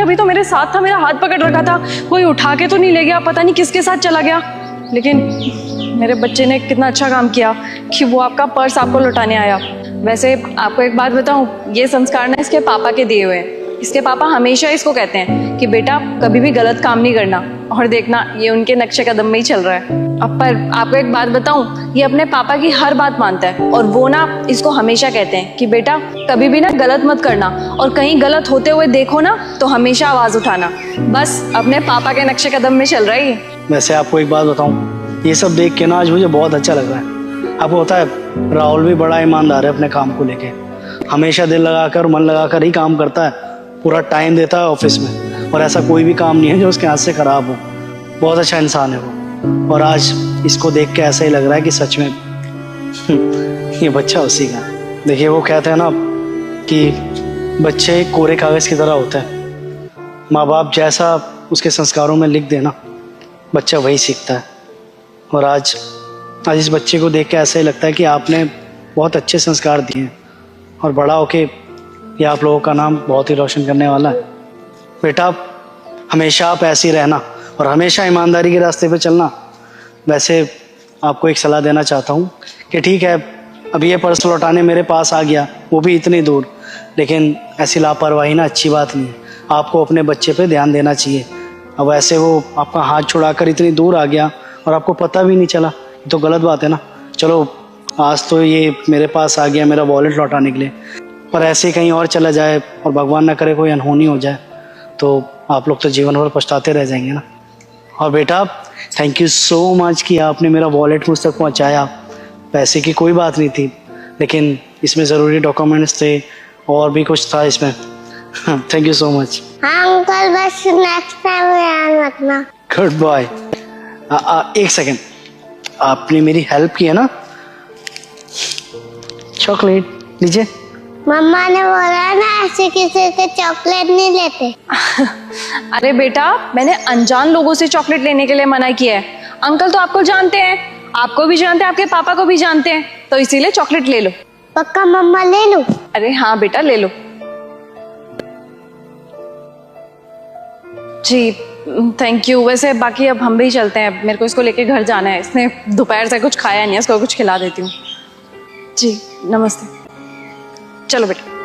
तभी तो मेरे साथ था, मेरा हाथ पकड़ रखा था, कोई उठा के तो नहीं ले गया, पता नहीं किसके साथ चला गया। लेकिन मेरे बच्चे ने कितना अच्छा काम किया कि वो आपका पर्स आपको लौटाने आया। वैसे आपको एक बात बताऊं, ये संस्कार ना इसके पापा के दिए हुए हैं। इसके पापा हमेशा इसको कहते हैं कि बेटा कभी भी गलत काम नहीं करना, और देखना ये उनके नक्शे कदम में ही चल रहा है। अब पर आपको एक बात बताऊं, ये अपने पापा की हर बात मानता है, और वो ना इसको हमेशा कहते हैं कि बेटा कभी भी ना गलत मत करना, और कहीं गलत होते हुए देखो ना तो हमेशा आवाज उठाना। बस अपने पापा के नक्शे कदम में चल रहा है ये। वैसे आपको एक बात बताऊं, ये सब देख के ना आज मुझे बहुत अच्छा लग रहा है। आपको होता है राहुल भी बड़ा ईमानदार है अपने काम को लेके, हमेशा दिल लगाकर मन लगाकर ही काम करता है, पूरा टाइम देता है ऑफिस में, और ऐसा कोई भी काम नहीं है जो उसके हाथ से खराब हो। बहुत अच्छा इंसान है वो, और आज इसको देख के ऐसा ही लग रहा है कि सच में ये बच्चा उसी का। देखिए वो कहते हैं ना कि बच्चे कोरे कागज की तरह होते हैं, माँ बाप जैसा उसके संस्कारों में लिख देना बच्चा वही सीखता है। और आज इस बच्चे को देख के ऐसा ही लगता है कि आपने बहुत अच्छे संस्कार दिए हैं, और बड़ा होके ये आप लोगों का नाम बहुत ही रोशन करने वाला है। बेटा हमेशा आप ऐसे ही रहना, और हमेशा ईमानदारी के रास्ते पे चलना। वैसे आपको एक सलाह देना चाहता हूँ कि ठीक है, अभी ये पर्स लौटाने मेरे पास आ गया, वो भी इतनी दूर, लेकिन ऐसी लापरवाही ना अच्छी बात नहीं है। आपको अपने बच्चे पे ध्यान देना चाहिए। अब ऐसे वो आपका हाथ छुड़ाकर इतनी दूर आ गया और आपको पता भी नहीं चला, ये तो गलत बात है ना। चलो आज तो ये मेरे पास आ गया मेरा वॉलेट लौटाने के लिए, पर ऐसे ही कहीं और चला जाए और भगवान ना करे कोई अनहोनी हो जाए तो आप लोग तो जीवन भर पछताते रह जाएंगे ना। और बेटा थैंक यू सो मच कि आपने मेरा वॉलेट मुझ तक पहुंचाया। पैसे की कोई बात नहीं थी, लेकिन इसमें ज़रूरी डॉक्यूमेंट्स थे और भी कुछ था इसमें। Thank you so much. हाँ अंकल, बस नेक्स्ट टाइम ध्यान रखना। Good boy. एक सेकेंड, आपने मेरी हेल्प की है ना। चॉकलेट लीजिए। मम्मा ने बोला ना ऐसे किसी से चॉकलेट नहीं लेते। अरे बेटा मैंने अनजान लोगों से चॉकलेट लेने के लिए मना किया है। अंकल तो आपको जानते हैं, आपको भी जानते हैं, आपके पापा को भी जानते हैं, तो इसीलिए चॉकलेट ले लो। पक्का मम्मा ले लूं? अरे हाँ बेटा ले लो। जी थैंक यू। वैसे बाकी अब हम भी चलते हैं, मेरे को इसको लेके घर जाना है। इसने दोपहर से कुछ खाया नहीं है, इसको कुछ खिला देती हूँ। जी नमस्ते। चलो बेटा।